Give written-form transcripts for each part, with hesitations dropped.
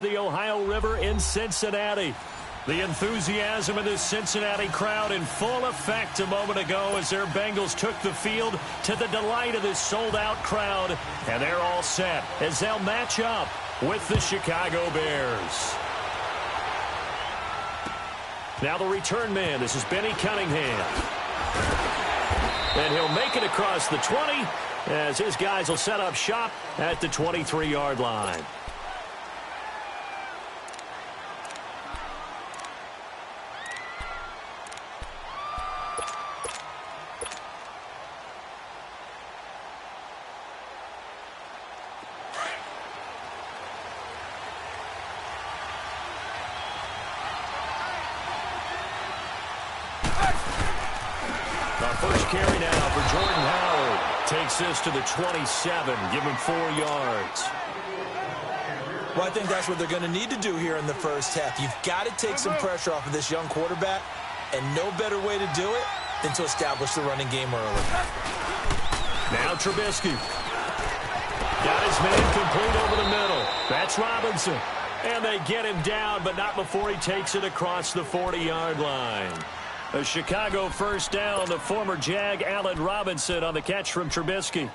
The Ohio River in Cincinnati. The enthusiasm of this Cincinnati crowd in full effect a moment ago as their Bengals took the field to the delight of this sold-out crowd. And they're all set as they'll match up with the Chicago Bears. Now the return man. This is Benny Cunningham. And he'll make it across the 20 as his guys will set up shop at the 23-yard line. First carry now for Jordan Howard. Takes this to the 27. Give him 4 yards. Well, I think that's what they're going to need to do here in the first half. You've got to take some pressure off of this young quarterback, and no better way to do it than to establish the running game early. Now Trubisky. Got his man complete over the middle. That's Robinson. And they get him down, but not before he takes it across the 40-yard line. A Chicago first down, the former Jag Allen Robinson on the catch from Trubisky.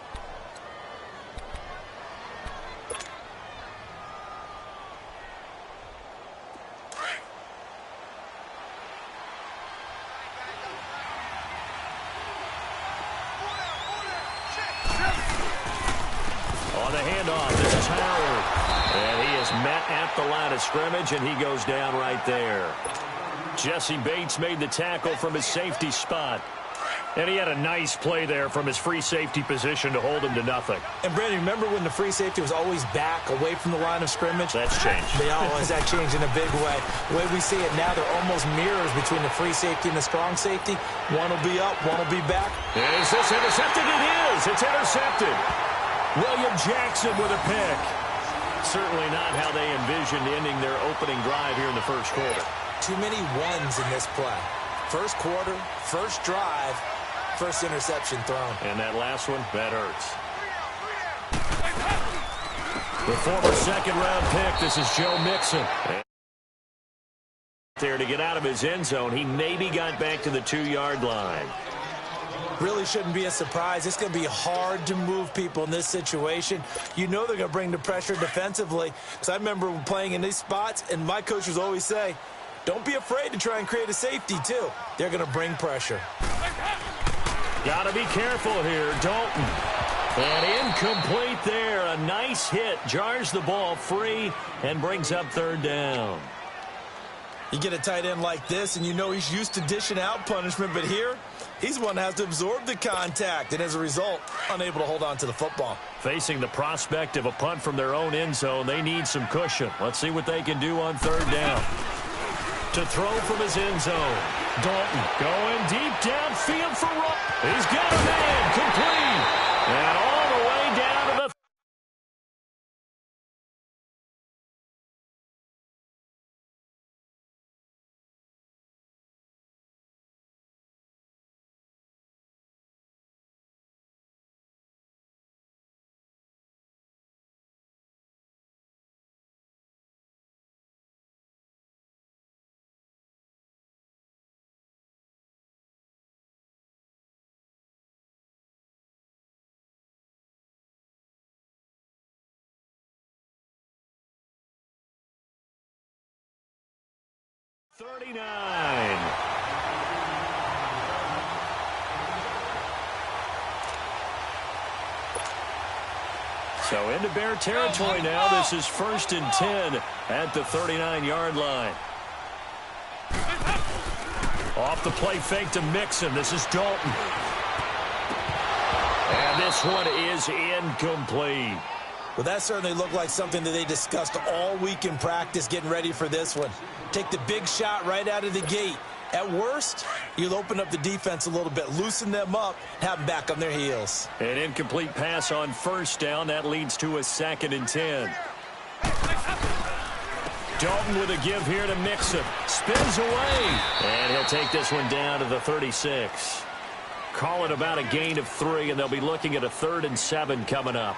On the handoff, this is Howard. And he is met at the line of scrimmage, and he goes down right there. Jesse Bates made the tackle from his safety spot. And he had a nice play there from his free safety position to hold him to nothing. And, Brandon, remember when the free safety was always back, away from the line of scrimmage? That's changed. Has that changed in a big way? The way we see it now, they're almost mirrors between the free safety and the strong safety. One will be up, one will be back. And is this intercepted? It is. It's intercepted. William Jackson with a pick. Certainly not how they envisioned ending their opening drive here in the first quarter. Too many ones in this play. First quarter, first drive, first interception thrown. And that last one, that hurts. The former second-round pick, this is Joe Mixon. There to get out of his end zone. He maybe got back to the 2-yard line. Really shouldn't be a surprise. It's going to be hard to move people in this situation. You know they're going to bring the pressure defensively. Because I remember playing in these spots, and my coaches always say, don't be afraid to try and create a safety, too. They're going to bring pressure. Got to be careful here, Dalton. And incomplete there. A nice hit. Jars the ball free and brings up third down. You get a tight end like this, and you know he's used to dishing out punishment. But here, he's one that has to absorb the contact. And as a result, unable to hold on to the football. Facing the prospect of a punt from their own end zone, they need some cushion. Let's see what they can do on third down. To throw from his end zone. Dalton going deep downfield for Rupp. He's got a man complete. And all the way down to the .39. So into Bear territory now. This is 1st and 10 at the 39-yard line. Off the play fake to Mixon. This is Dalton. And this one is incomplete. Well, that certainly looked like something that they discussed all week in practice getting ready for this one. Take the big shot right out of the gate. At worst, you'll open up the defense a little bit, loosen them up, have them back on their heels. An incomplete pass on first down. That leads to a 2nd and 10. Dalton with a give here to Mixon. Spins away. And he'll take this one down to the 36. Call it about a gain of 3, and they'll be looking at a 3rd and 7 coming up.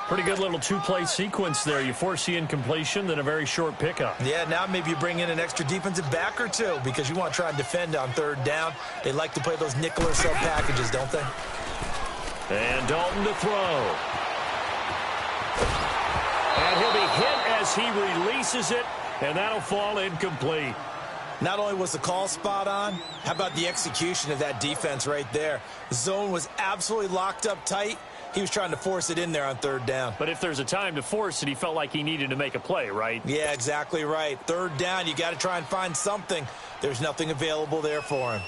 Pretty good little two-play sequence there. You force the incompletion, then a very short pickup. Yeah, now maybe you bring in an extra defensive back or two because you want to try and defend on third down. They like to play those nickel or sub packages, don't they? And Dalton to throw. And he'll be hit as he releases it, and that'll fall incomplete. Not only was the call spot on, how about the execution of that defense right there? The zone was absolutely locked up tight. He was trying to force it in there on third down. But if there's a time to force it, he felt like he needed to make a play, right? Yeah, exactly right. Third down, you got to try and find something. There's nothing available there for him.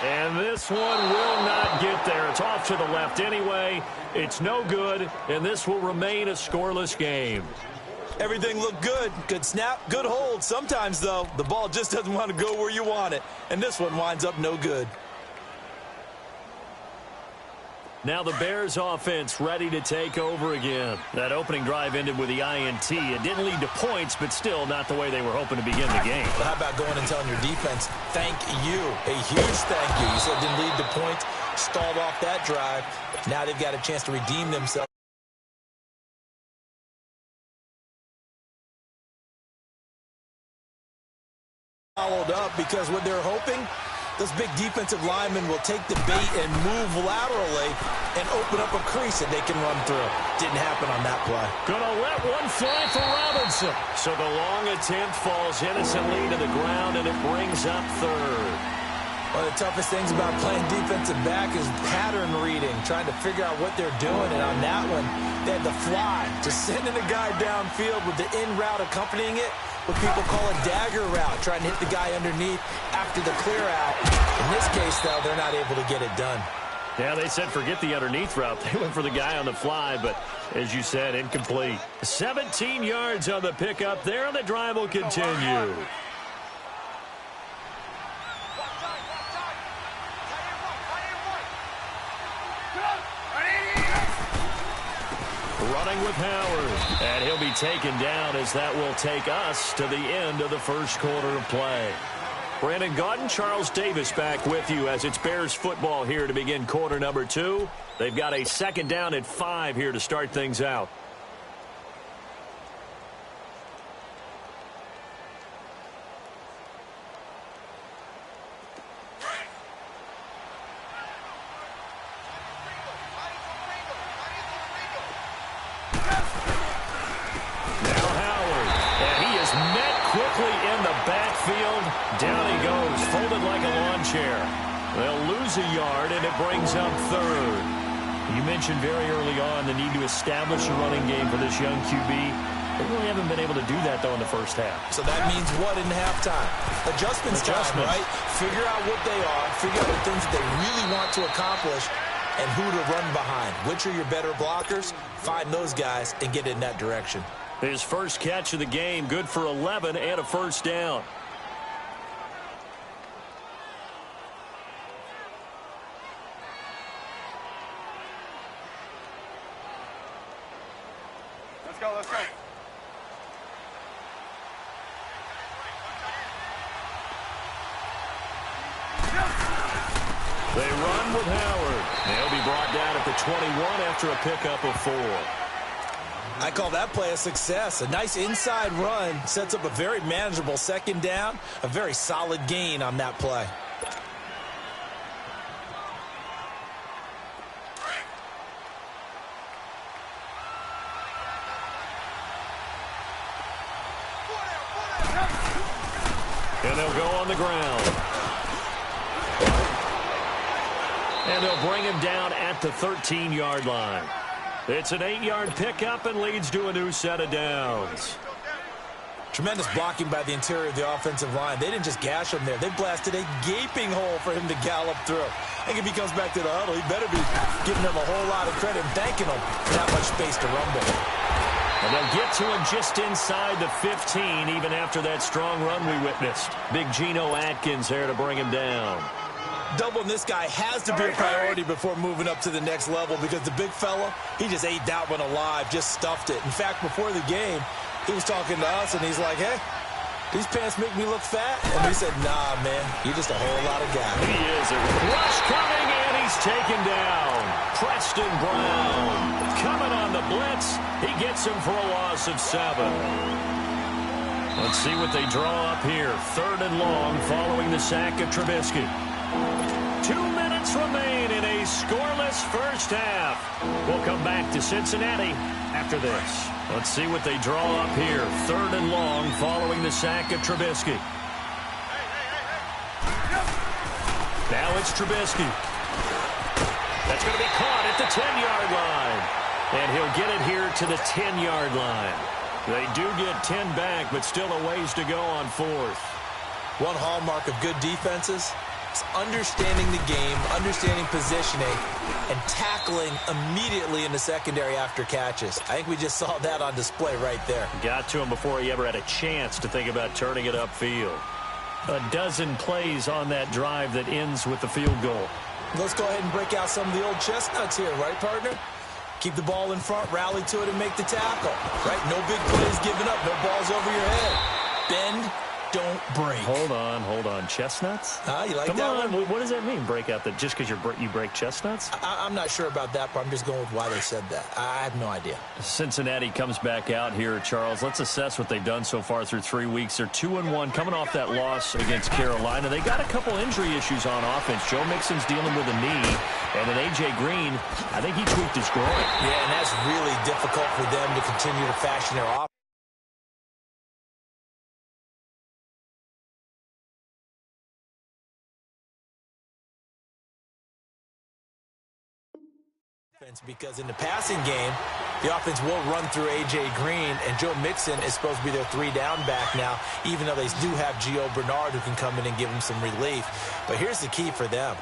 And this one will not get there. It's off to the left anyway. It's no good, and this will remain a scoreless game. Everything looked good. Good snap, good hold. Sometimes, though, the ball just doesn't want to go where you want it. And this one winds up no good. Now the Bears offense ready to take over again. That opening drive ended with the INT. It didn't lead to points, but still not the way they were hoping to begin the game. Well, how about going and telling your defense, thank you, a huge thank you. You said it didn't lead to points, stalled off that drive. Now they've got a chance to redeem themselves. Followed up because what they're hoping, those big defensive linemen will take the bait and move laterally and open up a crease that they can run through. Didn't happen on that play. Gonna let one fly for Robinson. So the long attempt falls innocently to the ground, and it brings up third. One of the toughest things about playing defensive back is pattern reading, trying to figure out what they're doing. And on that one, they had the fly, just sending a guy downfield with the in route accompanying it. What people call a dagger route, trying to hit the guy underneath after the clear out. In this case, though, they're not able to get it done. Yeah, they said forget the underneath route. They went for the guy on the fly, but as you said, incomplete. 17 yards on the pickup there, and the drive will continue. Running with Howard, and he'll be taken down as that will take us to the end of the first quarter of play. Brandon Gaudin, Charles Davis back with you as it's Bears football here to begin quarter number 2. They've got a second down at 5 here to start things out. Down he goes, folded like a lawn chair. They'll lose a yard, and it brings up third. You mentioned very early on the need to establish a running game for this young QB. They really haven't been able to do that, though, in the first half. So that means what in halftime? Adjustments time, right? Figure out what they are, figure out the things that they really want to accomplish, and who to run behind. Which are your better blockers? Find those guys and get in that direction. His first catch of the game, good for 11 and a first down. Let's go. They run with Howard. They'll be brought down at the 21 after a pickup of 4. I call that play a success. A nice inside run sets up a very manageable second down, a very solid gain on that play. And they'll go on the ground. And they'll bring him down at the 13-yard line. It's an 8-yard pickup and leads to a new set of downs. Tremendous blocking by the interior of the offensive line. They didn't just gash him there. They blasted a gaping hole for him to gallop through. I think if he comes back to the huddle, he better be giving them a whole lot of credit and thanking them for that much space to rumble. And they'll get to him just inside the 15, even after that strong run we witnessed. Big Geno Atkins there to bring him down. Doubling this guy has to be a priority before moving up to the next level because the big fella, he just ate that one alive, just stuffed it. In fact, before the game, he was talking to us, and he's like, hey, these pants make me look fat. And he said, nah, man, you're just a whole lot of guy. He is. A rush coming, and he's taken down. Preston Brown coming on the blitz. He gets him for a loss of 7. Let's see what they draw up here. 3rd and long following the sack of Trubisky. 2 minutes remain in a scoreless first half. We'll come back to Cincinnati after this. Let's see what they draw up here. 3rd and long following the sack of Trubisky. Now it's Trubisky. That's going to be caught at the 10-yard line. And he'll get it here to the 10-yard line. They do get 10 back, but still a ways to go on 4th. One hallmark of good defenses is understanding the game, understanding positioning, and tackling immediately in the secondary after catches. I think we just saw that on display right there. Got to him before he ever had a chance to think about turning it upfield. A dozen plays on that drive that ends with the field goal. Let's go ahead and break out some of the old chestnuts here, right, partner? Keep the ball in front, rally to it, and make the tackle. Right? No big plays given up, no balls over your head. Bend, don't break. Hold on. Chestnuts? You like Come that on. one? What does that mean, break out? Just because you break chestnuts? I'm not sure about that, but I'm just going with why they said that. I have no idea. Cincinnati comes back out here, Charles. Let's assess what they've done so far through 3 weeks. They're 2-1, coming off that loss against Carolina. They got a couple injury issues on offense. Joe Mixon's dealing with a knee, and then A.J. Green, I think he tweaked his groin. Yeah, and that's really difficult for them to continue to fashion their offense. Because in the passing game, the offense will run through A.J. Green, and Joe Mixon is supposed to be their 3-down back now, even though they do have Gio Bernard who can come in and give them some relief. But here's the key for them.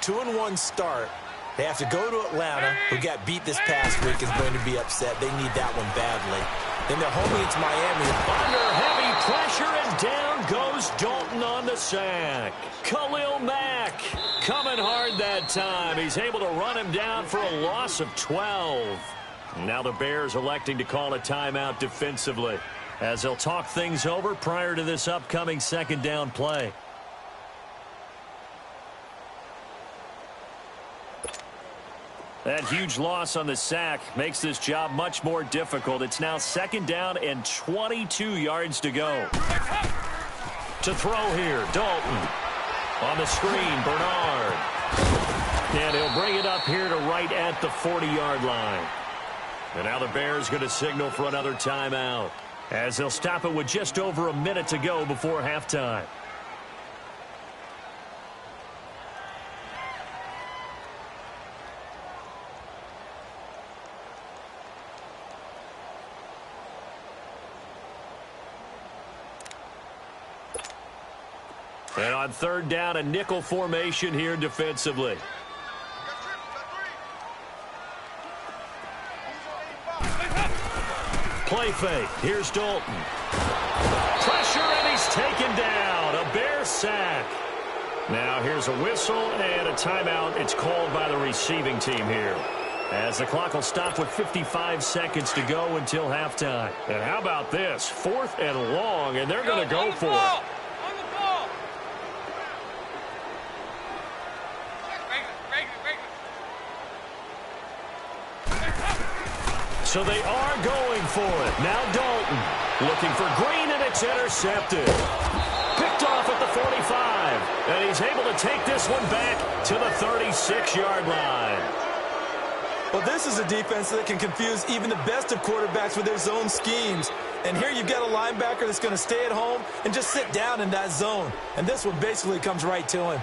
2-1 start. They have to go to Atlanta, who got beat this past week, is going to be upset. They need that one badly. Then they're home against Miami. Under heavy pressure, and down goes Dalton on the sack. Khalil Mack coming hard that time. He's able to run him down for a loss of 12. Now the Bears electing to call a timeout defensively as they'll talk things over prior to this upcoming 2nd down play. That huge loss on the sack makes this job much more difficult. It's now 2nd down and 22 yards to go. To throw here, Dalton. On the screen, Bernard. And he'll bring it up here to right at the 40-yard line. And now the Bears going to signal for another timeout, as they'll stop it with just over a minute to go before halftime. And on 3rd down, a nickel formation here defensively. Play fake. Here's Dalton. Pressure, and he's taken down. A Bear sack. Now here's a whistle and a timeout. It's called by the receiving team here, as the clock will stop with 55 seconds to go until halftime. And how about this? 4th and long, and they're going to go for it. So they are going for it. Now Dalton looking for Green, and it's intercepted. Picked off at the 45. And he's able to take this one back to the 36-yard line. Well, this is a defense that can confuse even the best of quarterbacks with their zone schemes. And here you've got a linebacker that's going to stay at home and just sit down in that zone. And this one basically comes right to him.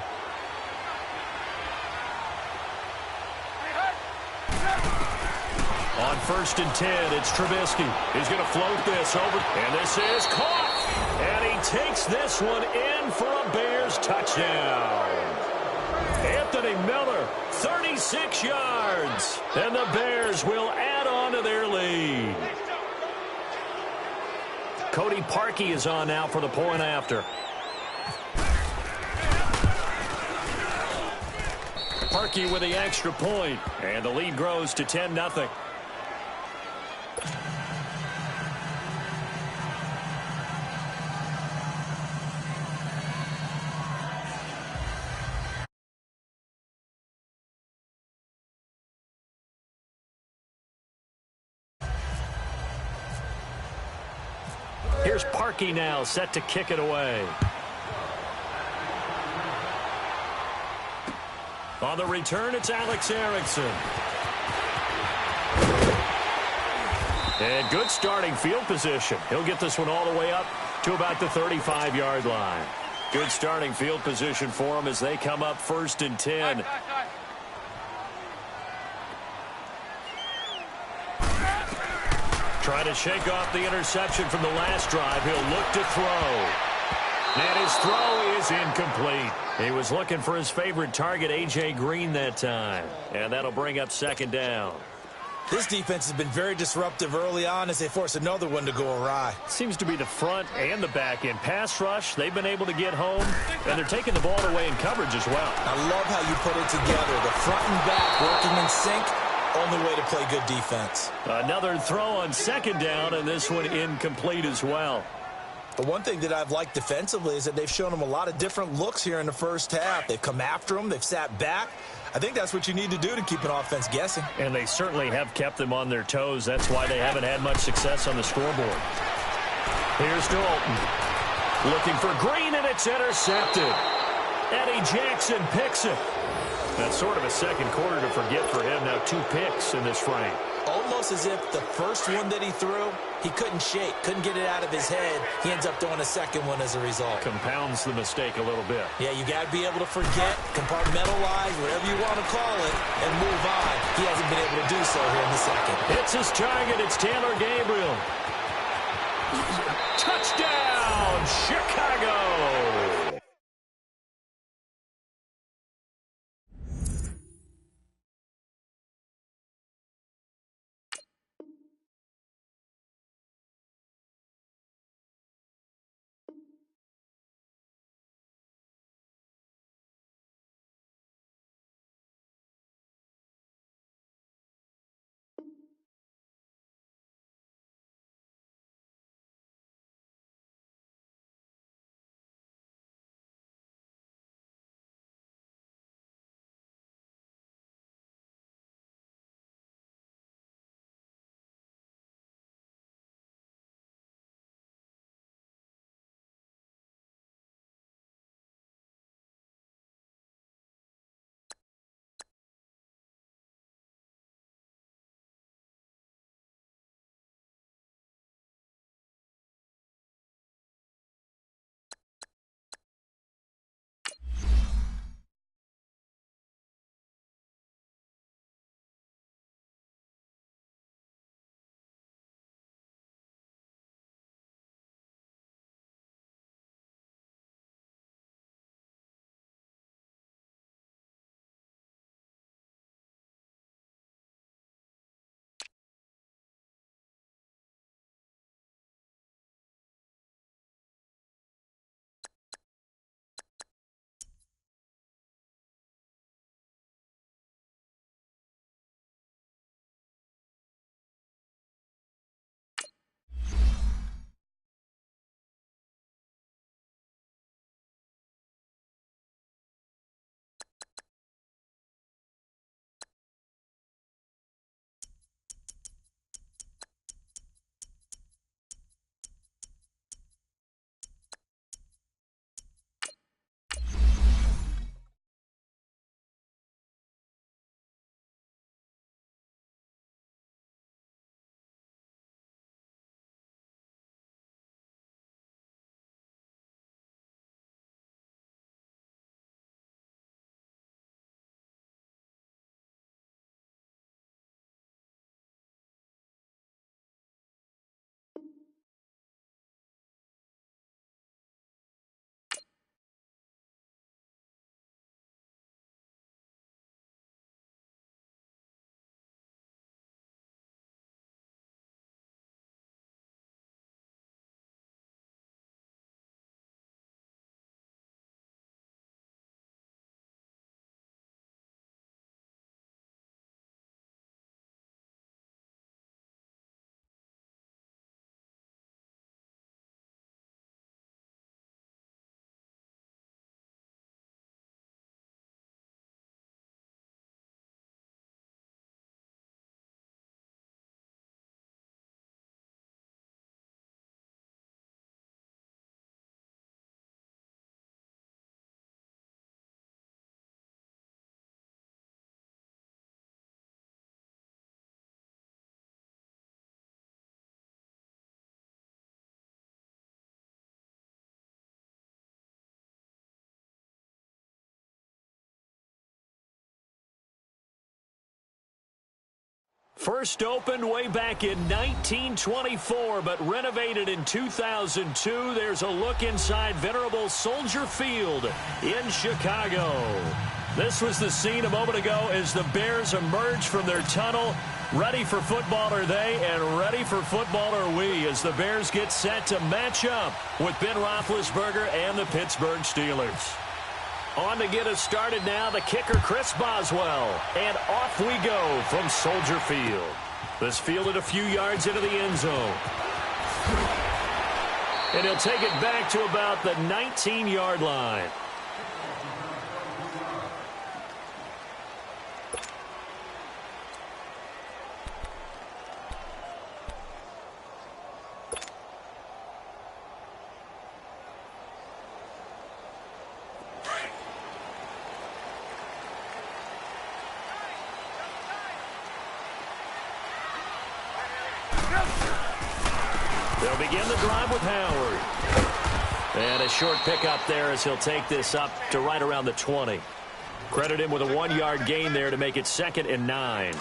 On 1st and 10, it's Trubisky. He's going to float this over, and this is caught. And he takes this one in for a Bears touchdown. Anthony Miller, 36 yards. And the Bears will add on to their lead. Cody Parkey is on now for the point after. Parkey with the extra point, and the lead grows to 10-0. Here's Parkey now, set to kick it away. On the return, it's Alex Erickson. And good starting field position. He'll get this one all the way up to about the 35-yard line. Good starting field position for them as they come up 1st and 10. Trying to shake off the interception from the last drive. He'll look to throw. And his throw is incomplete. He was looking for his favorite target, A.J. Green, that time. And that'll bring up 2nd down. This defense has been very disruptive early on as they force another one to go awry. Seems to be the front and the back end. Pass rush, they've been able to get home, and they're taking the ball away in coverage as well. I love how you put it together. The front and back working in sync. Only way to play good defense. Another throw on 2nd down, and this one incomplete as well. The one thing that I've liked defensively is that they've shown them a lot of different looks here in the first half. They've come after them. They've sat back. I think that's what you need to do to keep an offense guessing. And they certainly have kept them on their toes. That's why they haven't had much success on the scoreboard. Here's Dalton. Looking for Green, and it's intercepted. Eddie Jackson picks it. That's sort of a second quarter to forget for him. Now 2 picks in this frame. Almost as if the first one that he threw, he couldn't shake, couldn't get it out of his head. He ends up throwing a second one as a result. Compounds the mistake a little bit. Yeah, you got to be able to forget, compartmentalize, whatever you want to call it, and move on. He hasn't been able to do so here in the second. Hits his target. It's Taylor Gabriel. Touchdown, Chicago! First opened way back in 1924, but renovated in 2002. There's a look inside venerable Soldier Field in Chicago. This was the scene a moment ago as the Bears emerged from their tunnel. Ready for football are they, and ready for football are we, as the Bears get set to match up with Ben Roethlisberger and the Pittsburgh Steelers. On to get us started now, the kicker, Chris Boswell. And off we go from Soldier Field. This fielded a few yards into the end zone. And he'll take it back to about the 19-yard line. They'll begin the drive with Howard. And a short pickup there as he'll take this up to right around the 20. Credit him with a 1-yard gain there to make it 2nd and 9.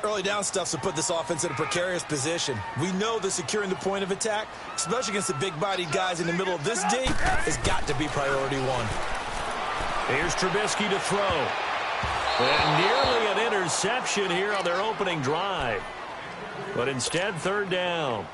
Early down stuff to put this offense in a precarious position. We know that securing the point of attack, especially against the big-bodied guys in the middle of this D, has got to be priority one. Here's Trubisky to throw. And nearly an interception here on their opening drive. But instead, 3rd down.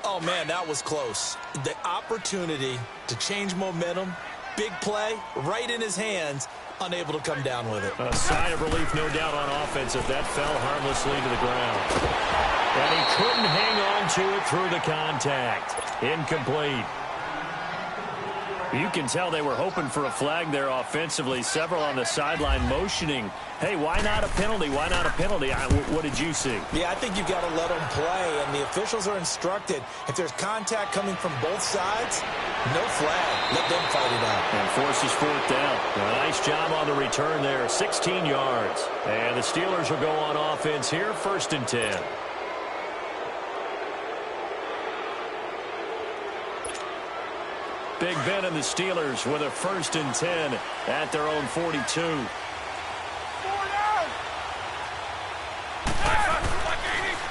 Oh, man, that was close. The opportunity to change momentum, big play, right in his hands, unable to come down with it. A sigh of relief, no doubt, on offense if that fell harmlessly to the ground. And he couldn't hang on to it through the contact. Incomplete. You can tell they were hoping for a flag there offensively. Several on the sideline motioning, hey, why not a penalty? Why not a penalty? What did you see? Yeah, I think you've got to let them play, and the officials are instructed, if there's contact coming from both sides, no flag. Let them fight it out. And forces 4th down. A nice job on the return there, 16 yards. And the Steelers will go on offense here, 1st and 10. Big Ben and the Steelers with a 1st and 10 at their own 42.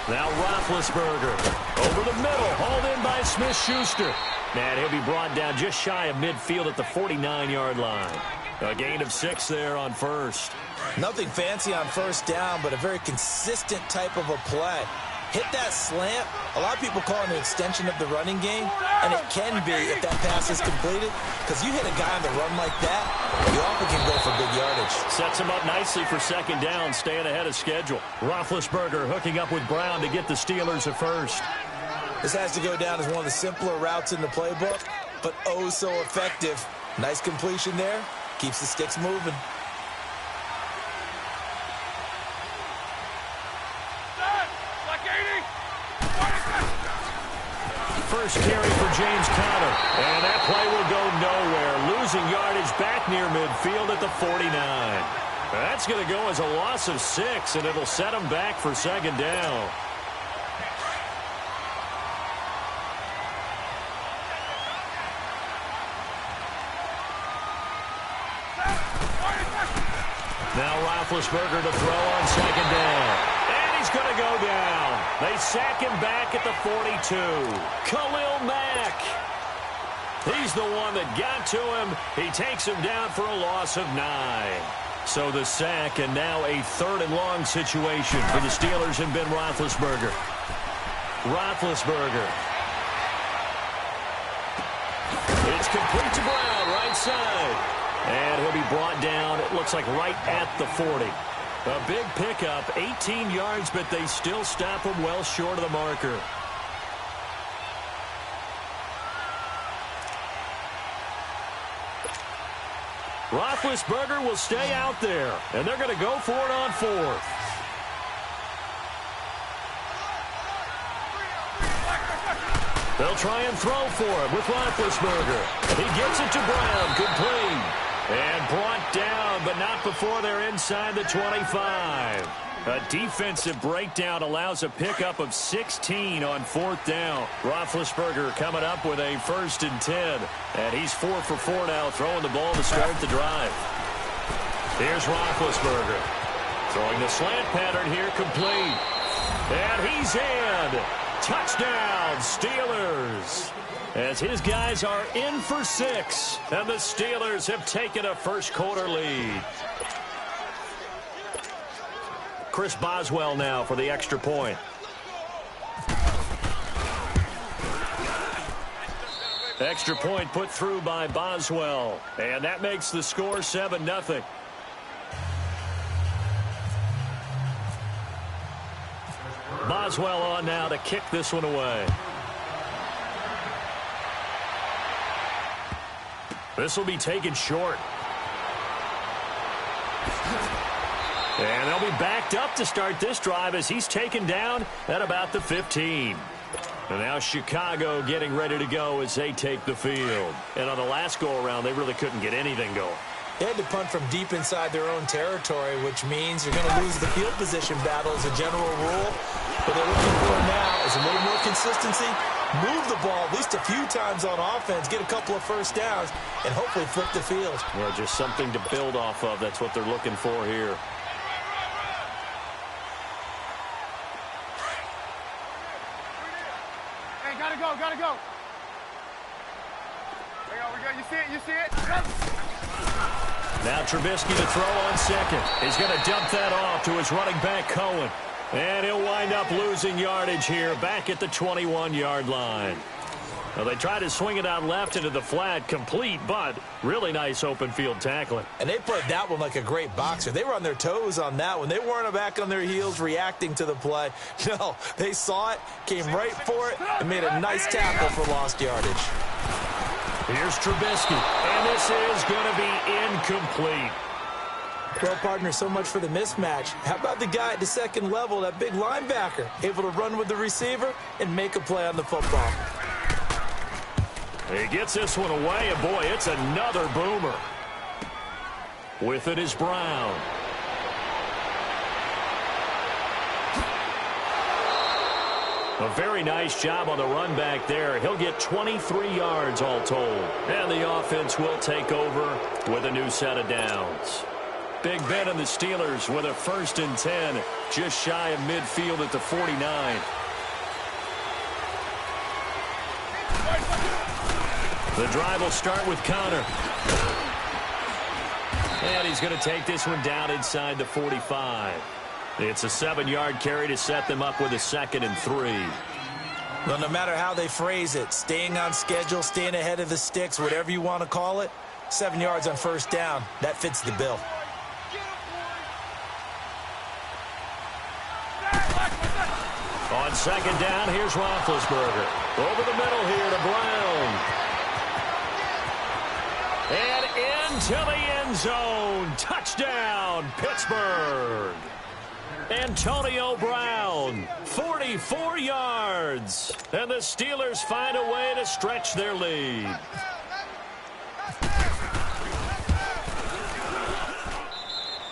Now Roethlisberger over the middle, hauled in by Smith-Schuster. And he'll be brought down just shy of midfield at the 49-yard line. A gain of 6 there on 1st. Nothing fancy on 1st down, but a very consistent type of a play. Hit that slant. A lot of people call it an extension of the running game, and it can be if that pass is completed, because you hit a guy on the run like that, you often can go for big yardage. Sets him up nicely for 2nd down, staying ahead of schedule. Roethlisberger hooking up with Brown to get the Steelers a 1st. This has to go down as one of the simpler routes in the playbook, but oh so effective. Nice completion there. Keeps the sticks moving. First carry for James Conner. And that play will go nowhere. Losing yardage back near midfield at the 49. That's going to go as a loss of 6, and it'll set him back for 2nd down. Now Roethlisberger to throw on 2nd down. And he's going to go down. They sack him back at the 42. Khalil Mack. He's the one that got to him. He takes him down for a loss of 9. So the sack, and now a 3rd and long situation for the Steelers and Ben Roethlisberger. Roethlisberger. It's complete to Brown, right side. And he'll be brought down, it looks like right at the 40. A big pickup, 18 yards, but they still stop him well short of the marker. Roethlisberger will stay out there, and they're going to go for it on 4th. They'll try and throw for it with Roethlisberger. He gets it to Brown, complete. And brought down, but not before they're inside the 25. A defensive breakdown allows a pickup of 16 on 4th down. Roethlisberger coming up with a 1st and 10. And he's 4 for 4 now, throwing the ball to start the drive. Here's Roethlisberger. Throwing the slant pattern here, complete. And he's in. Touchdown, Steelers. As his guys are in for 6, and the Steelers have taken a first-quarter lead. Chris Boswell now for the extra point. Extra point put through by Boswell, and that makes the score 7-0. Boswell on now to kick this one away. This will be taken short. And they'll be backed up to start this drive as he's taken down at about the 15. And now Chicago getting ready to go as they take the field. And on the last go-around, they really couldn't get anything going. They had to punt from deep inside their own territory, which means you're going to lose the field position battle as a general rule. What they're looking for now is a little more consistency, move the ball at least a few times on offense, get a couple of first downs, and hopefully flip the field. Well, just something to build off of. That's what they're looking for here. Hey, gotta go, gotta go. There we go, you see it, you see it? Now Trubisky to throw on second. He's going to dump that off to his running back, Cohen. And he'll wind up losing yardage here back at the 21-yard line. Well, they tried to swing it out left into the flat, complete, but really nice open field tackling. And they played that one like a great boxer. They were on their toes on that one. They weren't back on their heels reacting to the play. No, they saw it, came right for it, and made a nice tackle for lost yardage. Here's Trubisky, and this is going to be incomplete. Well, partner, so much for the mismatch. How about the guy at the second level, that big linebacker, able to run with the receiver and make a play on the football? He gets this one away, and boy, it's another boomer. With it is Brown. A very nice job on the run back there. He'll get 23 yards all told. And the offense will take over with a new set of downs. Big Ben and the Steelers with a 1st and 10, just shy of midfield at the 49. The drive will start with Connor. And he's going to take this one down inside the 45. It's a 7-yard carry to set them up with a 2nd and 3. Well, no matter how they phrase it, staying on schedule, staying ahead of the sticks, whatever you want to call it, 7 yards on 1st down, that fits the bill. On 2nd down, here's Roethlisberger. Over the middle here to Brown. And into the end zone. Touchdown, Pittsburgh. Antonio Brown, 44 yards. And the Steelers find a way to stretch their lead.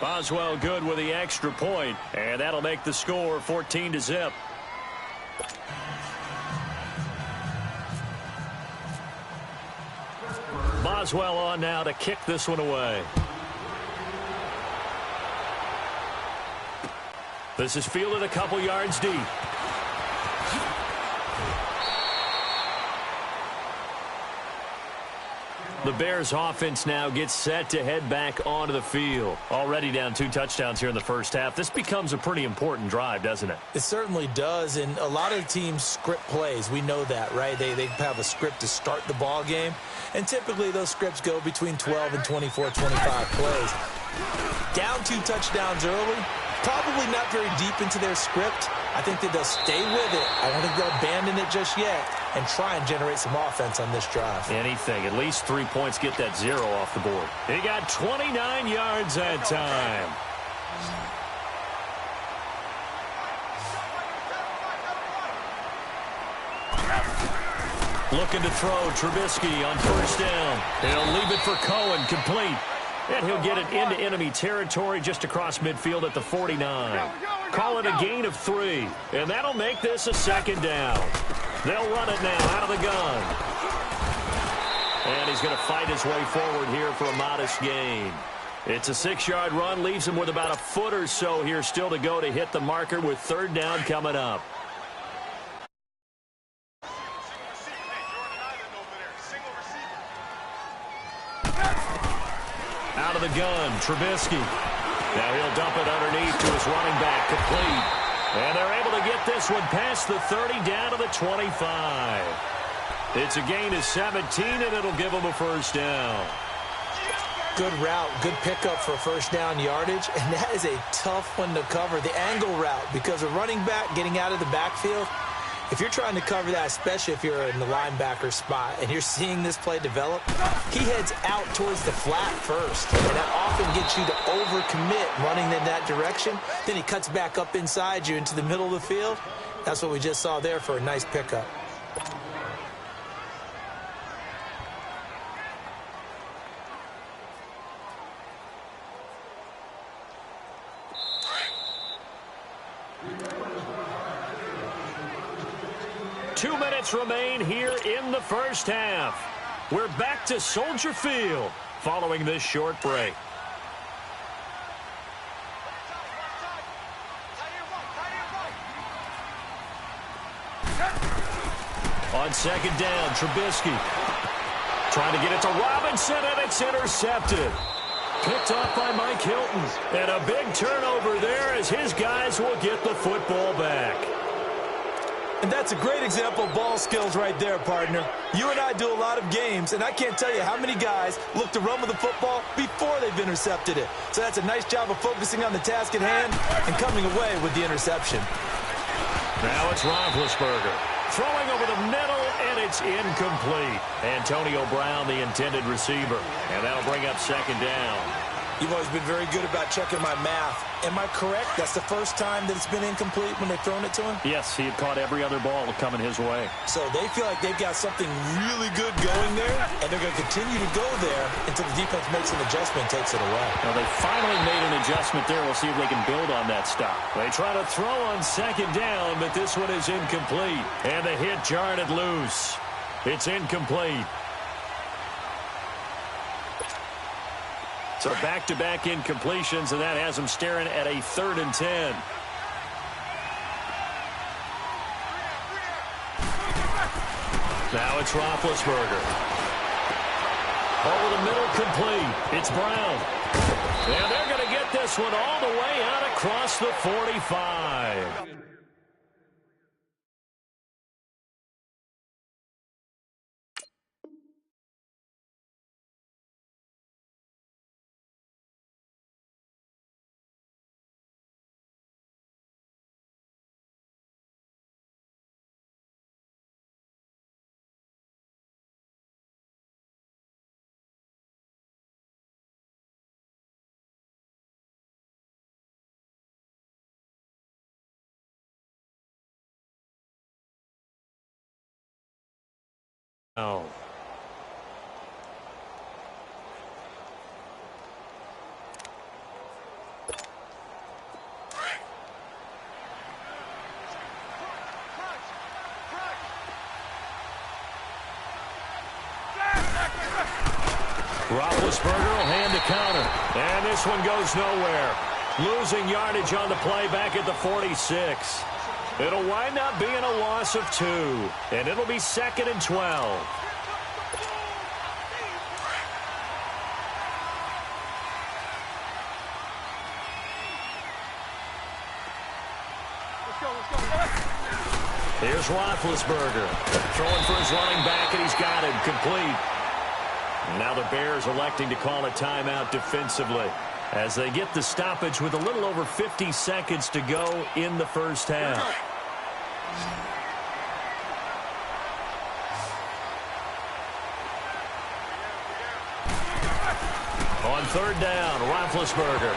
Boswell good with the extra point, and that'll make the score 14-0. Boswell on now to kick this one away. This is fielded a couple yards deep. The Bears offense now gets set to head back onto the field. Already down 2 touchdowns here in the first half. This becomes a pretty important drive, doesn't it? It certainly does, and a lot of teams script plays. We know that, right? They have a script to start the ball game, and typically those scripts go between 12 and 24, 25 plays. Down 2 touchdowns early, probably not very deep into their script. I think that they'll stay with it. I don't think they'll abandon it just yet and try and generate some offense on this drive. Anything. At least 3 points, get that 0 off the board. He got 29 yards that time. Looking to throw, Trubisky on 1st down. He'll leave it for Cohen, complete. And he'll get it into enemy territory just across midfield at the 49. Call it a gain of 3. And that'll make this a 2nd down. They'll run it now out of the gun. And he's going to fight his way forward here for a modest gain. It's a 6-yard run, leaves him with about a foot or so here still to go to hit the marker with third down coming up. Out of the gun, Trubisky. Now he'll dump it underneath to his running back, complete. And they're able to get this one past the 30 down to the 25. It's a gain of 17, and it'll give them a first down. Good route, good pickup for first down yardage, and that is a tough one to cover, the angle route, because a running back getting out of the backfield, if you're trying to cover that, especially if you're in the linebacker spot and you're seeing this play develop, he heads out towards the flat first, and that often gets you to overcommit running in that direction. Then he cuts back up inside you into the middle of the field. That's what we just saw there for a nice pickup. Two minutes remain here in the first half. We're back to Soldier Field following this short break. On second down, Trubisky trying to get it to Robinson, and it's intercepted. Picked off by Mike Hilton. And a big turnover there as his guys will get the football back. And that's a great example of ball skills right there, partner. You and I do a lot of games, and I can't tell you how many guys look to run with the football before they've intercepted it. So that's a nice job of focusing on the task at hand and coming away with the interception. Now it's Roethlisberger throwing over the middle, and it's incomplete. Antonio Brown, the intended receiver, and that'll bring up second down. You've always been very good about checking my math. Am I correct? That's the first time that it's been incomplete when they've thrown it to him? Yes, he had caught every other ball coming his way. So they feel like they've got something really good going there, and they're going to continue to go there until the defense makes an adjustment and takes it away. Now, they finally made an adjustment there. We'll see if they can build on that stop. They try to throw on second down, but this one is incomplete. And the hit jarred it loose. It's incomplete. So back-to-back incompletions, and that has them staring at a 3rd and 10. Now it's Roethlisberger. Over the middle, complete. It's Brown. And they're going to get this one all the way out across the 45. Oh. Roethlisberger will hand the counter. And this one goes nowhere. Losing yardage on the play back at the 46. It'll wind up being a loss of 2. And it'll be 2nd and 12. Here's Roethlisberger throwing for his running back, and he's got it complete. And now the Bears electing to call a timeout defensively as they get the stoppage with a little over 50 seconds to go in the first half. On 3rd down, Roethlisberger.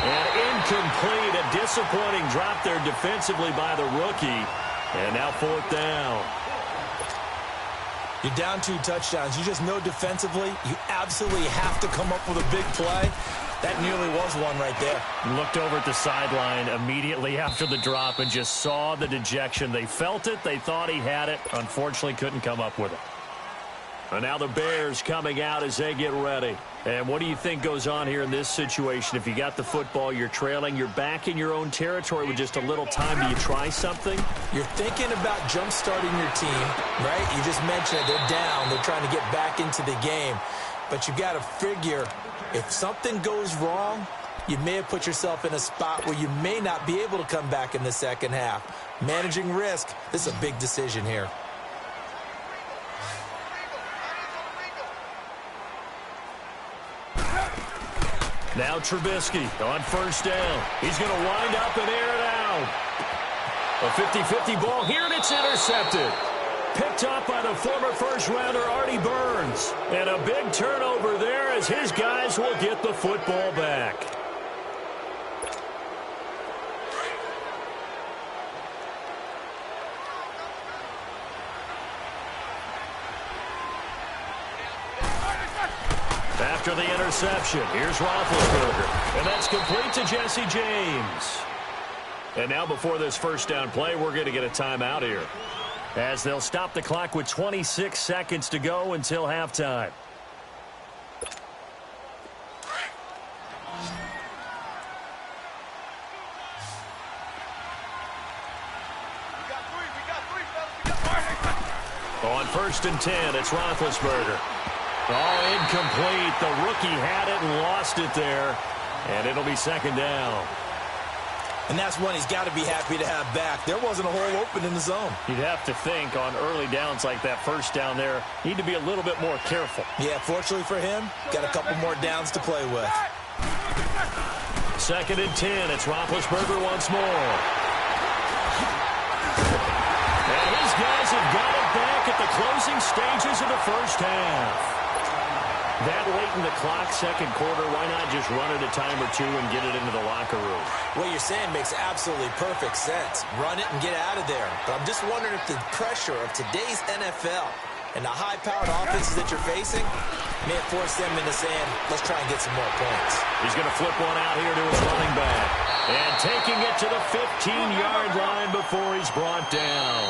And incomplete, a disappointing drop there defensively by the rookie. And now 4th down. You're down 2 touchdowns. You just know defensively you absolutely have to come up with a big play. That nearly was one right there. Looked over at the sideline immediately after the drop and just saw the dejection. They felt it. They thought he had it. Unfortunately, couldn't come up with it. And now the Bears coming out as they get ready. And what do you think goes on here in this situation? If you got the football, you're trailing, you're back in your own territory with just a little time. Do you try something? You're thinking about jump-starting your team, right? You just mentioned it. They're down. They're trying to get back into the game. But you got to figure if something goes wrong, you may have put yourself in a spot where you may not be able to come back in the second half. Managing risk, this is a big decision here. Now Trubisky on first down. He's going to wind up and air it out. A 50-50 ball here, and it's intercepted. Picked up by the former first-rounder Artie Burns. And a big turnover there as his guys will get the football back. After the interception, here's Roethlisberger. And that's complete to Jesse James. And now before this first down play, we're going to get a timeout here, as they'll stop the clock with 26 seconds to go until halftime. On first and 10, it's Roethlisberger. Oh, incomplete. The rookie had it and lost it there. And it'll be second down. And that's one he's got to be happy to have back. There wasn't a hole open in the zone. You'd have to think on early downs like that first down there, need to be a little bit more careful. Yeah, fortunately for him, got a couple more downs to play with. Second and 10. It's Roethlisberger once more. And his guys have got it back at the closing stages of the first half. That late in the clock, second quarter, why not just run it a time or two and get it into the locker room? What you're saying makes absolutely perfect sense. Run it and get out of there. But I'm just wondering if the pressure of today's NFL and the high-powered offenses that you're facing may have forced them into saying, let's try and get some more points. He's going to flip one out here to his running back. And taking it to the 15-yard line before he's brought down.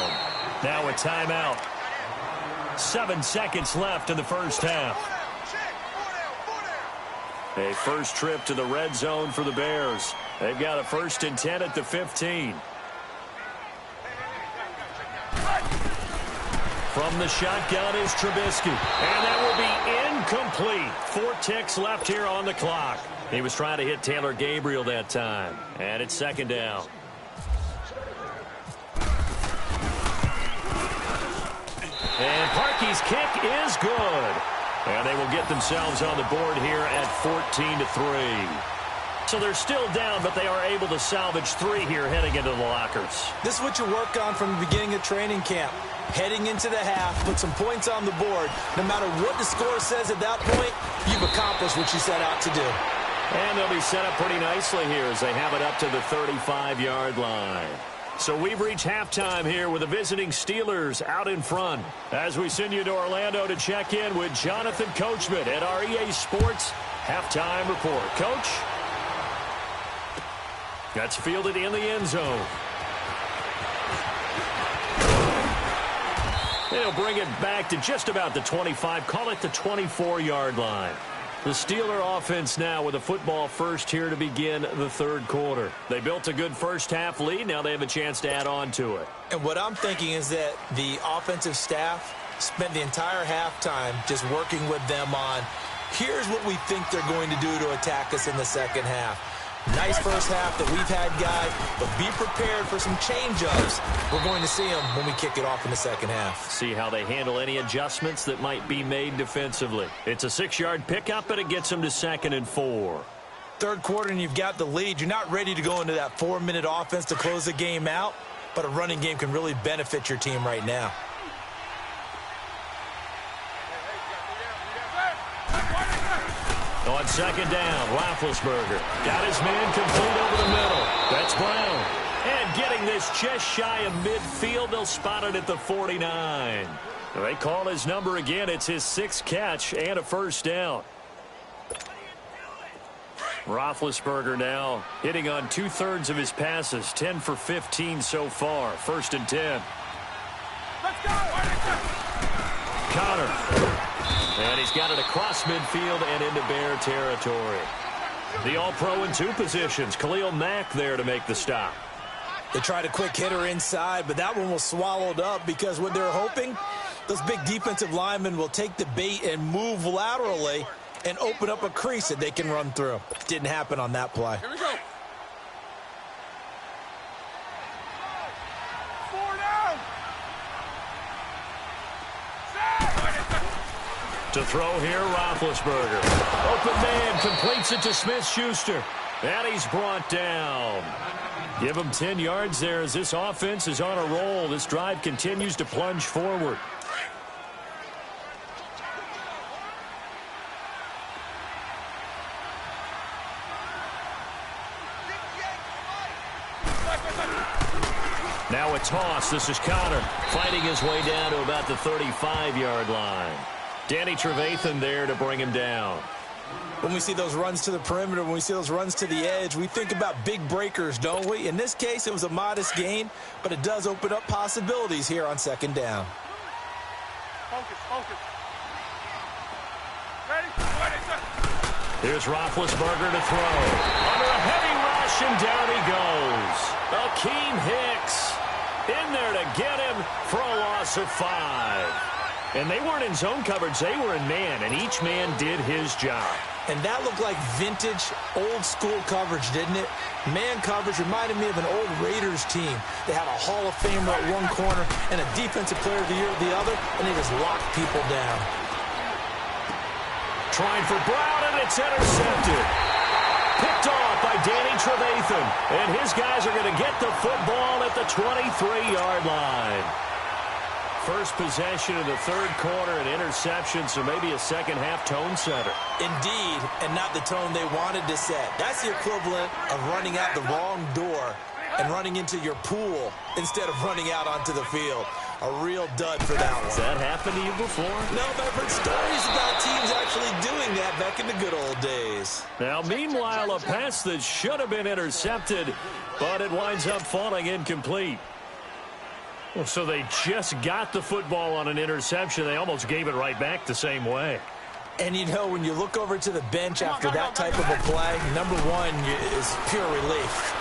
Now a timeout. 7 seconds left in the first half. A first trip to the red zone for the Bears. They've got a first and 10 at the 15. From the shotgun is Trubisky. And that will be incomplete. 4 ticks left here on the clock. He was trying to hit Taylor Gabriel that time. And it's second down. And Parkey's kick is good. And they will get themselves on the board here at 14-3. So they're still down, but they are able to salvage 3 here heading into the lockers. This is what you work on from the beginning of training camp. Heading into the half, put some points on the board. No matter what the score says at that point, you've accomplished what you set out to do. And they'll be set up pretty nicely here as they have it up to the 35-yard line. So we've reached halftime here with the visiting Steelers out in front. As we send you to Orlando to check in with Jonathan Coachman at our EA Sports Halftime Report. Coach? That's fielded in the end zone. They'll bring it back to just about the 25. Call it the 24-yard line. The Steeler offense now with a football first here to begin the third quarter. They built a good first half lead. Now they have a chance to add on to it. And what I'm thinking is that the offensive staff spent the entire halftime just working with them on, here's what we think they're going to do to attack us in the second half. Nice first half that we've had, guys, but be prepared for some change-ups. We're going to see them when we kick it off in the second half. See how they handle any adjustments that might be made defensively. It's a 6-yard pickup, and it gets them to 2nd and 4. Third quarter, and you've got the lead. You're not ready to go into that 4-minute offense to close the game out, but a running game can really benefit your team right now. On second down, Roethlisberger got his man complete over the middle. That's Brown. And getting this just shy of midfield, they'll spot it at the 49. They call his number again. It's his 6th catch and a first down. Roethlisberger now hitting on 2/3 of his passes, 10 for 15 so far. 1st and 10. Let's go! Connor And he's got it across midfield and into Bear territory. The All-Pro in two positions. Khalil Mack there to make the stop. They tried a quick hitter inside, but that one was swallowed up because what they're hoping, those big defensive linemen will take the bait and move laterally and open up a crease that they can run through. Didn't happen on that play. Here we go. 4 down. To throw here, Roethlisberger. Open man, completes it to Smith-Schuster. And he's brought down. Give him 10 yards there as this offense is on a roll. This drive continues to plunge forward. Now a toss. This is Connor fighting his way down to about the 35-yard line. Danny Trevathan there to bring him down. When we see those runs to the perimeter, when we see those runs to the edge, we think about big breakers, don't we? In this case, it was a modest gain, but it does open up possibilities here on second down. Focus, focus. Ready? Ready, sir. Here's Roethlisberger to throw. Under a heavy rush, and down he goes. Akeem Hicks in there to get him for a loss of 5. And they weren't in zone coverage. They were in man, and each man did his job. And that looked like vintage, old-school coverage, didn't it? Man coverage reminded me of an old Raiders team. They had a Hall of Famer at one corner and a Defensive Player of the Year at the other, and they just locked people down. Trying for Brown, and it's intercepted. Picked off by Danny Trevathan. And his guys are going to get the football at the 23-yard line. First possession in the third quarter, an interception, so maybe a second-half tone setter. Indeed, and not the tone they wanted to set. That's the equivalent of running out the wrong door and running into your pool instead of running out onto the field. A real dud for that one. Has that happened to you before? No, but I've heard stories about teams actually doing that back in the good old days. Now, meanwhile, a pass that should have been intercepted, but it winds up falling incomplete. Well, so they just got the football on an interception. They almost gave it right back the same way. And, you know, when you look over to the bench after that type of a play, number one is pure relief.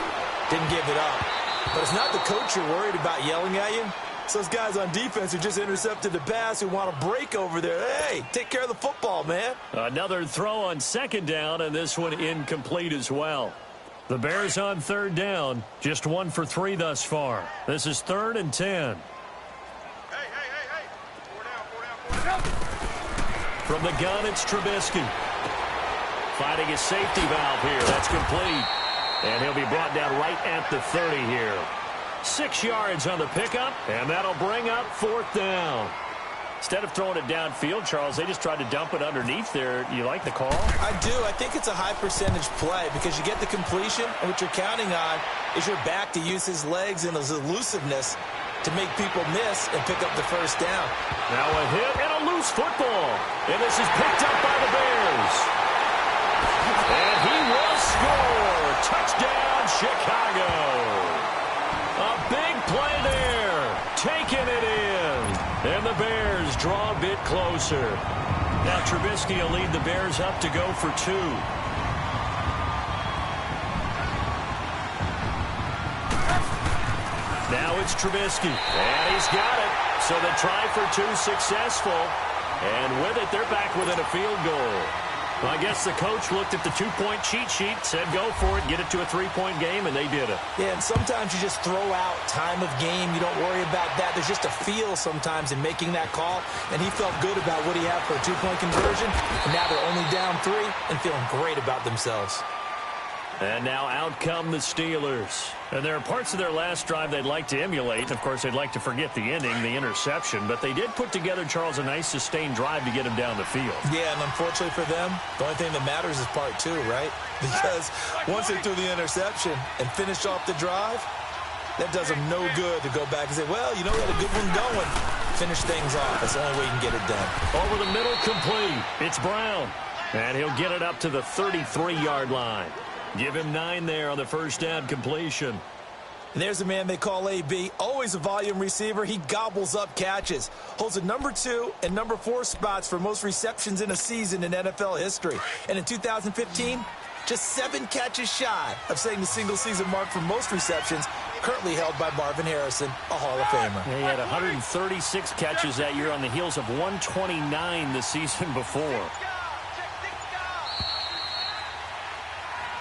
Didn't give it up. But it's not the coach you're worried about yelling at you. It's those guys on defense who just intercepted the pass who want to break over there. Hey, take care of the football, man. Another throw on second down, and this one incomplete as well. The Bears on third down, just 1 for 3 thus far. This is 3rd and 10. Hey. 4 down. From the gun, it's Trubisky. Fighting his safety valve here. That's complete. And he'll be brought down right at the 30 here. 6 yards on the pickup, and that'll bring up 4th down. Instead of throwing it downfield, Charles, they just tried to dump it underneath there. You like the call? I do. I think it's a high-percentage play because you get the completion, and what you're counting on is your back to use his legs and his elusiveness to make people miss and pick up the first down. Now a hit and a loose football. And this is picked up by the Bears. And he will score. Touchdown, Chicago. A big play there. Taking it in. And the Bears draw a bit closer. Now Trubisky will lead the Bears up to go for 2. Now it's Trubisky. And he's got it. So the try for 2 successful. And with it, they're back within a field goal. Well, I guess the coach looked at the 2-point cheat sheet, said go for it, get it to a 3-point game, and they did it. Yeah, and sometimes you just throw out time of game. You don't worry about that. There's just a feel sometimes in making that call, and he felt good about what he had for a 2-point conversion, and now they're only down 3 and feeling great about themselves. And now out come the Steelers. And there are parts of their last drive they'd like to emulate. Of course, they'd like to forget the ending, the interception. But they did put together, Charles, a nice sustained drive to get him down the field. Yeah, and unfortunately for them, the only thing that matters is part 2, right? Because once they threw the interception and finished off the drive, that does them no good to go back and say, well, you know, we had a good one going. Finish things off. That's the only way you can get it done. Over the middle, complete. It's Brown. And he'll get it up to the 33-yard line. Give him 9 there on the first down completion. And there's a man they call AB, always a volume receiver. He gobbles up catches, holds the number 2 and number 4 spots for most receptions in a season in NFL history. And in 2015, just 7 catches shy of setting the single-season mark for most receptions, currently held by Marvin Harrison, a Hall of Famer. He had 136 catches that year on the heels of 129 the season before.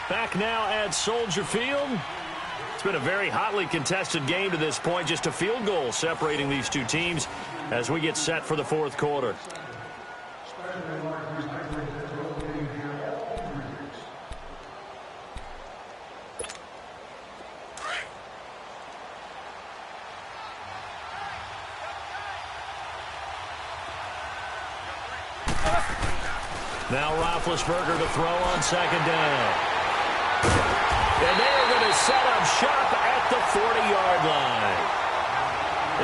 Back now at Soldier Field. It's been a very hotly contested game to this point. Just a field goal separating these two teams as we get set for the fourth quarter. Now Roethlisberger to throw on second down. And they're going to set up shop at the 40-yard line.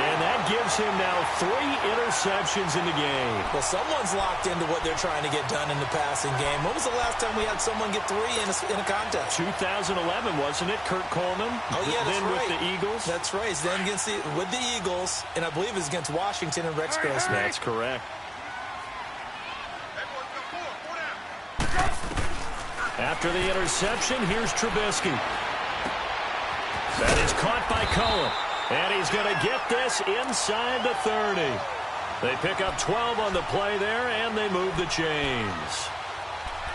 And that gives him now 3 interceptions in the game. Well, someone's locked into what they're trying to get done in the passing game. When was the last time we had someone get 3 in a contest? 2011, wasn't it? Kurt Coleman. Oh, yeah, that's then right. With the Eagles. That's right. Then with the Eagles, and I believe it's against Washington and Rex Grossman. That's correct. After the interception, here's Trubisky. That is caught by Cohen. And he's going to get this inside the 30. They pick up 12 on the play there, and they move the chains.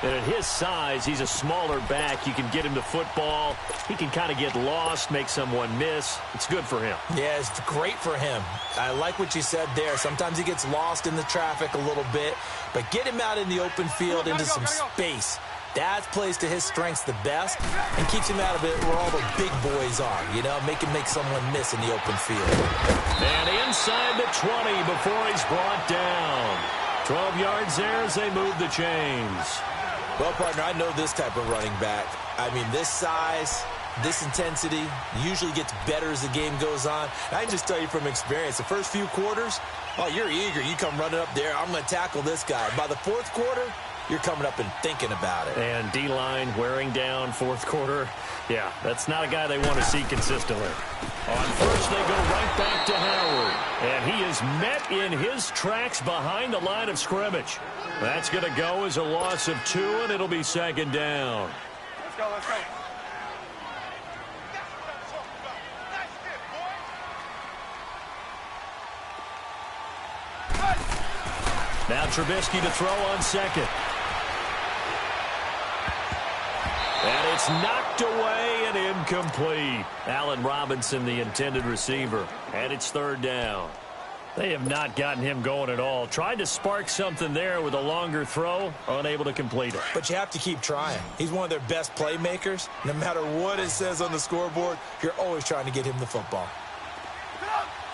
And at his size, he's a smaller back. You can get him the football. He can kind of get lost, make someone miss. It's good for him. Yeah, it's great for him. I like what you said there. Sometimes he gets lost in the traffic a little bit, but get him out in the open field into some space. That plays to his strengths the best and keeps him out of it where all the big boys are, you know, make someone miss in the open field. And inside the 20 before he's brought down. 12 yards there as they move the chains. Well, partner, I know this type of running back. I mean, this size, this intensity usually gets better as the game goes on. I can just tell you from experience, the first few quarters, oh, you're eager. You come running up there, I'm going to tackle this guy. By the fourth quarter, you're coming up and thinking about it. And D-line wearing down fourth quarter. Yeah, that's not a guy they want to see consistently. On first, they go right back to Howard. And he is met in his tracks behind the line of scrimmage. That's going to go as a loss of 2, and it'll be second down. Let's go, let's go. Now Trubisky to throw on second. And it's knocked away and incomplete. Allen Robinson, the intended receiver. And it's third down. They have not gotten him going at all. Tried to spark something there with a longer throw. Unable to complete it. But you have to keep trying. He's one of their best playmakers. No matter what it says on the scoreboard, you're always trying to get him the football.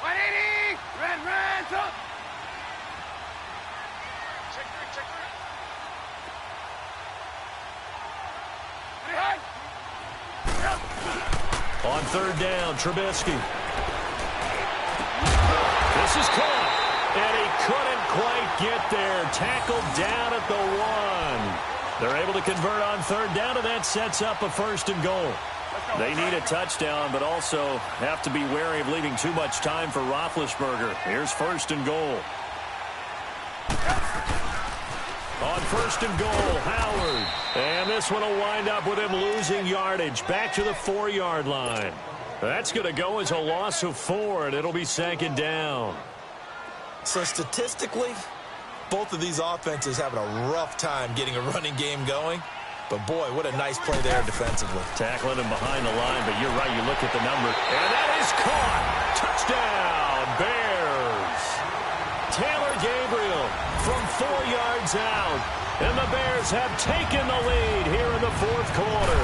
180! Red, up! On third down, Trubisky. This is caught. And he couldn't quite get there. Tackled down at the 1. They're able to convert on third down, and that sets up a first and goal. They need a touchdown, but also have to be wary of leaving too much time for Roethlisberger. Here's first and goal. On first and goal, Howard. And this one will wind up with him losing yardage back to the 4-yard line. That's going to go as a loss of 4, and it'll be second down. So statistically, both of these offenses having a rough time getting a running game going. But, boy, what a nice play there defensively. Tackling him behind the line, but you're right. You look at the number, and that is caught. Touchdown, Bears. Taylor Gabriel from 4 yards out. And the Bears have taken the lead here in the fourth quarter.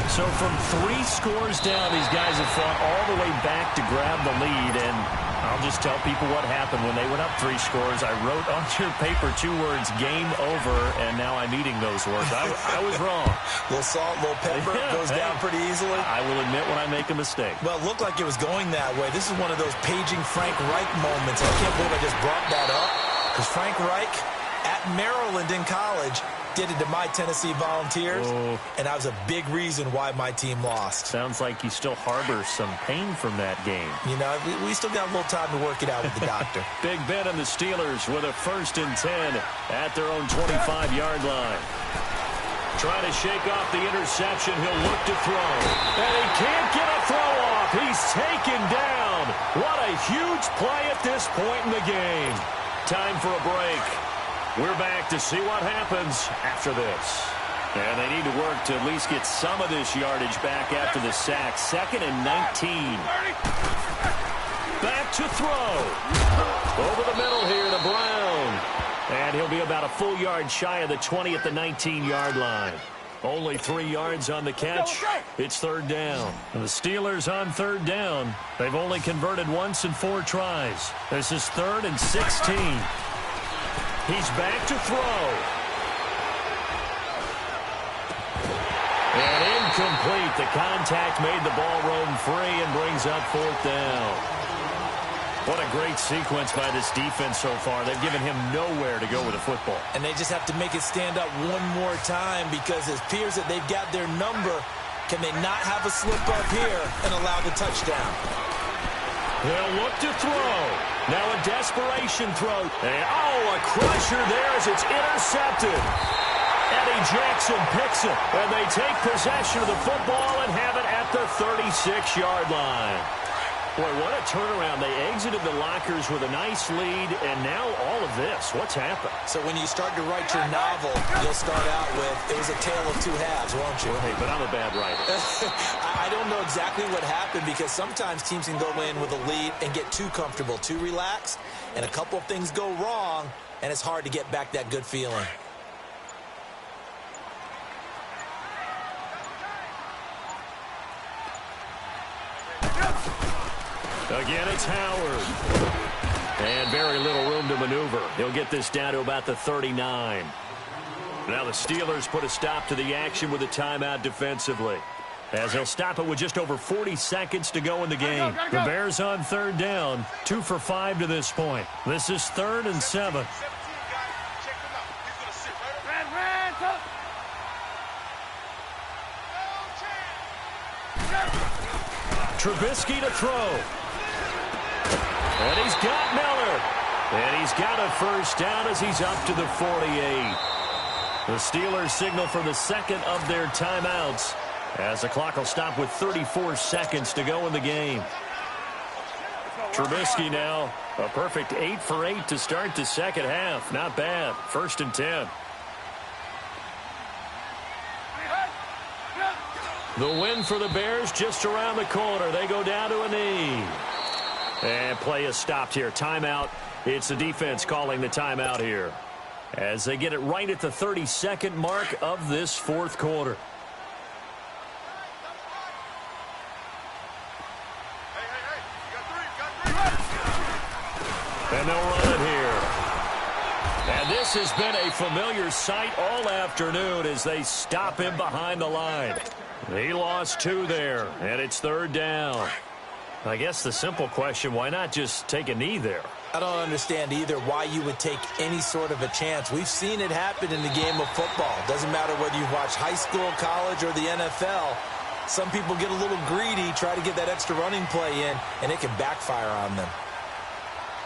So from 3 scores down, these guys have fought all the way back to grab the lead. And I'll just tell people what happened when they went up 3 scores. I wrote on your paper 2 words, game over, and now I'm eating those words. I was wrong. Little salt, little pepper, goes down pretty easily. I will admit when I make a mistake. Well, it looked like it was going that way. This is one of those paging Frank Reich moments. I can't believe I just brought that up. Because Frank Reich, at Maryland in college, did it to my Tennessee Volunteers, Oh. and I was a big reason why my team lost. Sounds like you still harbor some pain from that game. You know, we still got a little time to work it out with the doctor. Big Ben and the Steelers with a 1st and 10 at their own 25-yard line. Trying to shake off the interception. He'll look to throw. And he can't get a throw off. He's taken down. What a huge play at this point in the game. Time for a break. We're back to see what happens after this. And they need to work to at least get some of this yardage back after the sack. 2nd and 19. Back to throw. Over the middle here to Brown. And he'll be about a full yard shy of the 20 at the 19-yard line. Only 3 yards on the catch. It's 3rd down. And the Steelers on 3rd down. They've only converted once in 4 tries. This is 3rd and 16. He's back to throw. And incomplete. The contact made the ball roam free and brings up 4th down. What a great sequence by this defense so far. They've given him nowhere to go with the football. And they just have to make it stand up one more time because it appears that they've got their number. Can they not have a slip up here and allow the touchdown? They'll look to throw. Now a desperation throw. And, a crusher there as it's intercepted. Eddie Jackson picks it. And they take possession of the football and have it at the 36-yard line. Boy, what a turnaround. They exited the lockers with a nice lead, and now all of this. What's happened? So when you start to write your novel, you'll start out with, it was a tale of 2 halves, won't you? Hey, but I'm a bad writer. I don't know exactly what happened because sometimes teams can go in with a lead and get too comfortable, too relaxed, and a couple of things go wrong, and it's hard to get back that good feeling. Again, it's Howard. And very little room to maneuver. He'll get this down to about the 39. Now the Steelers put a stop to the action with a timeout defensively, as they'll stop it with just over 40 seconds to go in the game. The Bears on 3rd down, 2 for 5 to this point. This is 3rd and 7. Trubisky to throw. And he's got Miller. And he's got a 1st down as he's up to the 48. The Steelers signal for the 2nd of their timeouts as the clock will stop with 34 seconds to go in the game. Trubisky now, a perfect 8 for 8 to start the 2nd half. Not bad. 1st and 10. The win for the Bears just around the corner. They go down to a knee. And play is stopped here. Timeout. It's the defense calling the timeout here, as they get it right at the 32nd mark of this 4th quarter. And they'll run it here. And this has been a familiar sight all afternoon as they stop him behind the line. He lost 2 there, and it's 3rd down. I guess the simple question, why not just take a knee there? I don't understand either why you would take any sort of a chance. We've seen it happen in the game of football. Doesn't matter whether you watch high school, college, or the NFL. Some people get a little greedy, try to get that extra running play in, and it can backfire on them.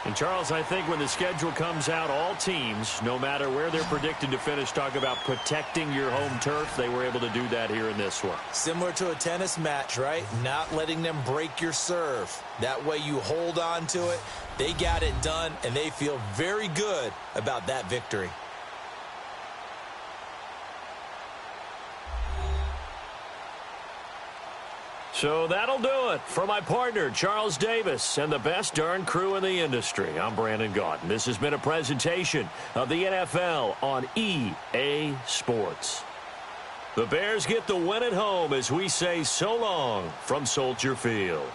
And, Charles, I think when the schedule comes out, all teams, no matter where they're predicted to finish, talk about protecting your home turf. They were able to do that here in this one. Similar to a tennis match, right? Not letting them break your serve. That way you hold on to it. They got it done, and they feel very good about that victory. So that'll do it for my partner, Charles Davis, and the best darn crew in the industry. I'm Brandon Gaudin. This has been a presentation of the NFL on EA Sports. The Bears get the win at home as we say so long from Soldier Field.